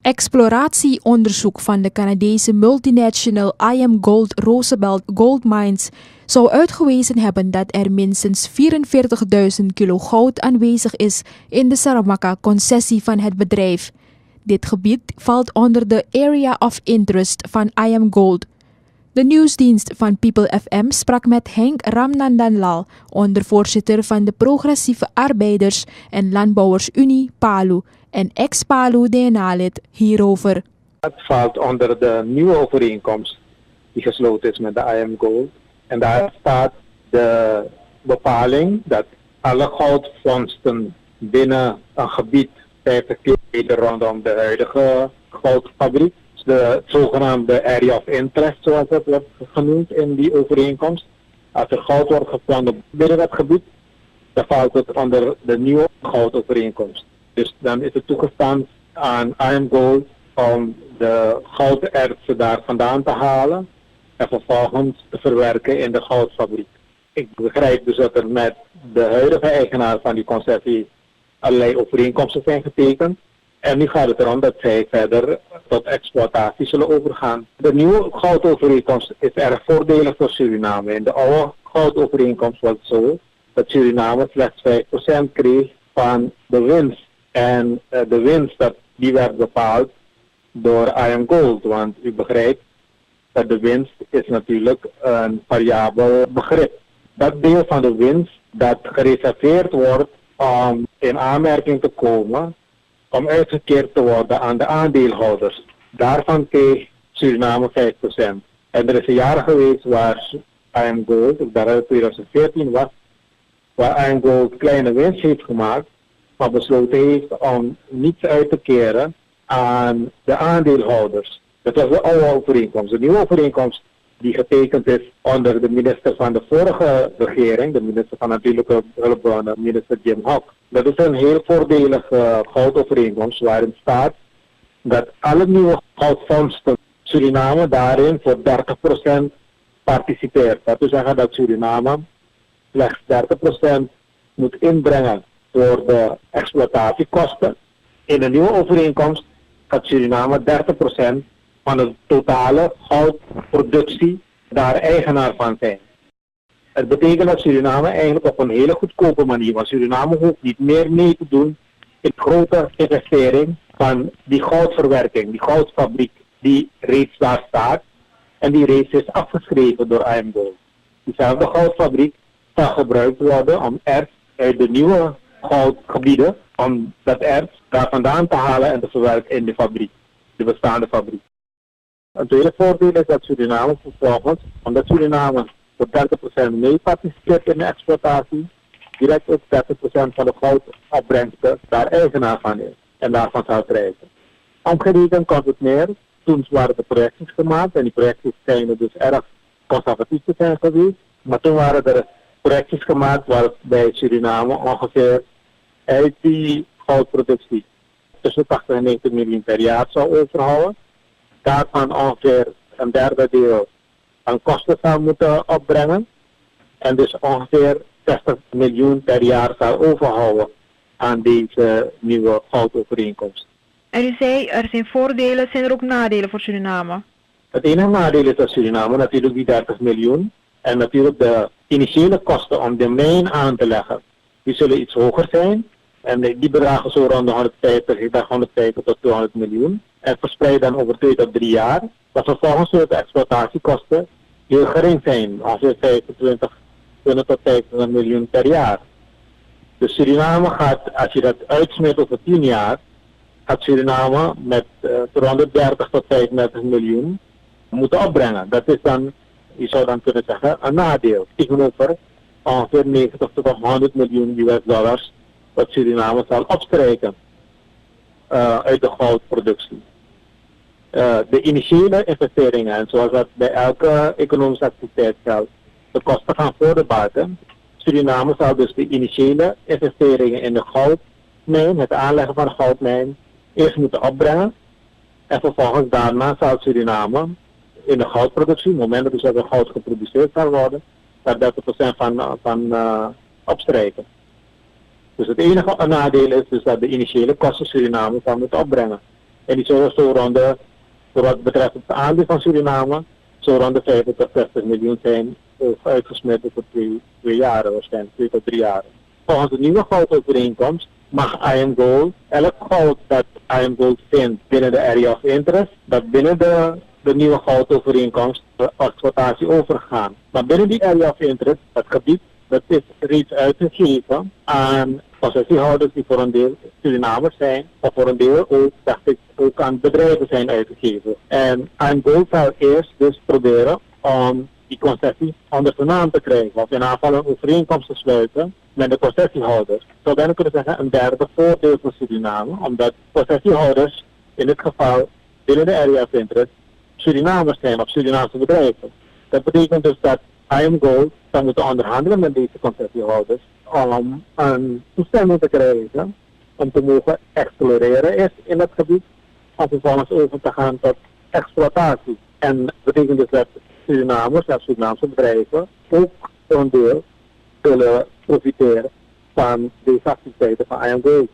Exploratieonderzoek van de Canadese multinational IM Gold Roosevelt Gold Mines zou uitgewezen hebben dat er minstens 44.000 kilo goud aanwezig is in de Saramacca-concessie van het bedrijf. Dit gebied valt onder de Area of Interest van IM Gold. De nieuwsdienst van People FM sprak met Henk Ramnandanlal, ondervoorzitter van de Progressieve Arbeiders- en Landbouwersunie PALU en ex-PALU DNA-lid hierover. Het valt onder de nieuwe overeenkomst die gesloten is met de IM Gold. En daar staat de bepaling dat alle goudvondsten binnen een gebied 50 kilometer rondom de huidige goudfabriek, de zogenaamde Area of Interest, zoals het wordt genoemd in die overeenkomst. Als er goud wordt gevonden binnen dat gebied, dan valt het onder de nieuwe goudovereenkomst. Dus dan is het toegestaan aan IM Gold om de goudertsen daar vandaan te halen en vervolgens te verwerken in de goudfabriek. Ik begrijp dus dat er met de huidige eigenaar van die concessie allerlei overeenkomsten zijn getekend. En nu gaat het erom dat zij verder tot exploitatie zullen overgaan. De nieuwe goudovereenkomst is erg voordelig voor Suriname. In de oude goudovereenkomst was het zo dat Suriname slechts 5% kreeg van de winst. En de winst die werd bepaald door IM Gold. Want u begrijpt dat de winst is natuurlijk een variabel begrip. Dat deel van de winst dat gereserveerd wordt om in aanmerking te komen om uitgekeerd te worden aan de aandeelhouders. Daarvan kreeg Suriname 5%. En er is een jaar geweest waar IM Gold, ik dacht dat het 2014 was, waar IM Gold kleine winst heeft gemaakt, maar besloten heeft om niets uit te keren aan de aandeelhouders. Dat was de oude overeenkomst. De nieuwe overeenkomst die getekend is onder de minister van de vorige regering, de minister van Natuurlijke Hulpbronnen, minister Jim Hock. Dat is een heel voordelige goudovereenkomst waarin staat dat alle nieuwe goudvondsten Suriname daarin voor 30% participeert. Dat wil zeggen dat Suriname slechts 30% moet inbrengen voor de exploitatiekosten. In de nieuwe overeenkomst gaat Suriname 30% van de totale goudproductie daar eigenaar van zijn. Het betekent dat Suriname eigenlijk op een hele goedkope manier, want Suriname hoeft niet meer mee te doen in de grote investering van die goudverwerking, die goudfabriek die reeds daar staat en die reeds is afgeschreven door IM Gold. Diezelfde goudfabriek zal gebruikt worden om erts uit de nieuwe goudgebieden, om dat erts daar vandaan te halen en te verwerken in de fabriek, de bestaande fabriek. Het tweede voordeel is dat Suriname vervolgens, omdat Suriname voor 30% mee participeert in de exploitatie, direct ook 30% van de goudopbrengsten daar eigenaar van is en daarvan zou krijgen. Omgerekend komt het neer, toen waren de projecties gemaakt en die projecties zijn dus erg conservatief te zijn geweest, maar toen waren er projecties gemaakt waarbij Suriname ongeveer uit die goudproductie tussen 80 en 90 miljoen per jaar zou overhouden. Daarvan ongeveer een derde deel aan kosten zou moeten opbrengen. En dus ongeveer 60 miljoen per jaar zou overhouden aan deze nieuwe goudovereenkomst. En u zei, er zijn voordelen, zijn er ook nadelen voor Suriname? Het enige nadeel is dat Suriname natuurlijk die 30 miljoen en natuurlijk de initiële kosten om de mijn aan te leggen, die zullen iets hoger zijn. En die bedragen zo rond de 150 tot 200 miljoen. En verspreid dan over 2 tot 3 jaar. Maar vervolgens zullen de exploitatiekosten heel gering zijn. Ongeveer 20 tot 25 miljoen per jaar. Dus Suriname gaat, als je dat uitsmeert over 10 jaar, gaat Suriname met 130 tot 35 miljoen moeten opbrengen. Dat is dan, je zou dan kunnen zeggen, een nadeel. Tegenover ongeveer 90 tot 100 miljoen US-dollars wat Suriname zal opstrijken uit de goudproductie. De initiële investeringen, en zoals dat bij elke economische activiteit geldt, de kosten gaan voor de baten. Suriname zal dus de initiële investeringen in de goudmijn, het aanleggen van de goudmijn, eerst moeten opbrengen. En vervolgens daarna zal Suriname in de goudproductie, op het moment dat er goud geproduceerd zal worden, daar 30% van opstrijken. Dus het enige nadeel is dus dat de initiële kosten Suriname zal moeten opbrengen. En die zullen zo rond de, voor wat betreft het aandeel van Suriname, zo rond de 50 tot 60 miljoen zijn uitgesmeerd voor 2 jaren waarschijnlijk, 2 tot 3 jaar. Volgens de nieuwe goudovereenkomst mag IAMGOLD elk goud dat IAMGOLD vindt binnen de area of interest, dat binnen de nieuwe goudovereenkomst de exploitatie overgaan. Maar binnen die area of interest, het gebied, dat is reeds uitgegeven aan concessiehouders die voor een deel Surinamers zijn, of voor een deel ook, dacht ik, ook aan bedrijven zijn uitgegeven. En IAMGOLD zal eerst dus proberen om die concessie onder zijn naam te krijgen, of in aanval een overeenkomst te sluiten met de concessiehouders. Zou bijna kunnen zeggen een derde voordeel voor Suriname, omdat concessiehouders in dit geval binnen de area of interest Surinamers zijn of Surinaamse bedrijven. Dat betekent dus dat IAMGOLD zou moeten onderhandelen met deze concessiehouders om een toestemming te krijgen om te mogen exploreren eerst in het gebied, om vervolgens over te gaan tot exploitatie. En dat betekent dus dat Surinamers en Surinaamse bedrijven ook voor een deel zullen profiteren van deze activiteiten van IAMGOLD.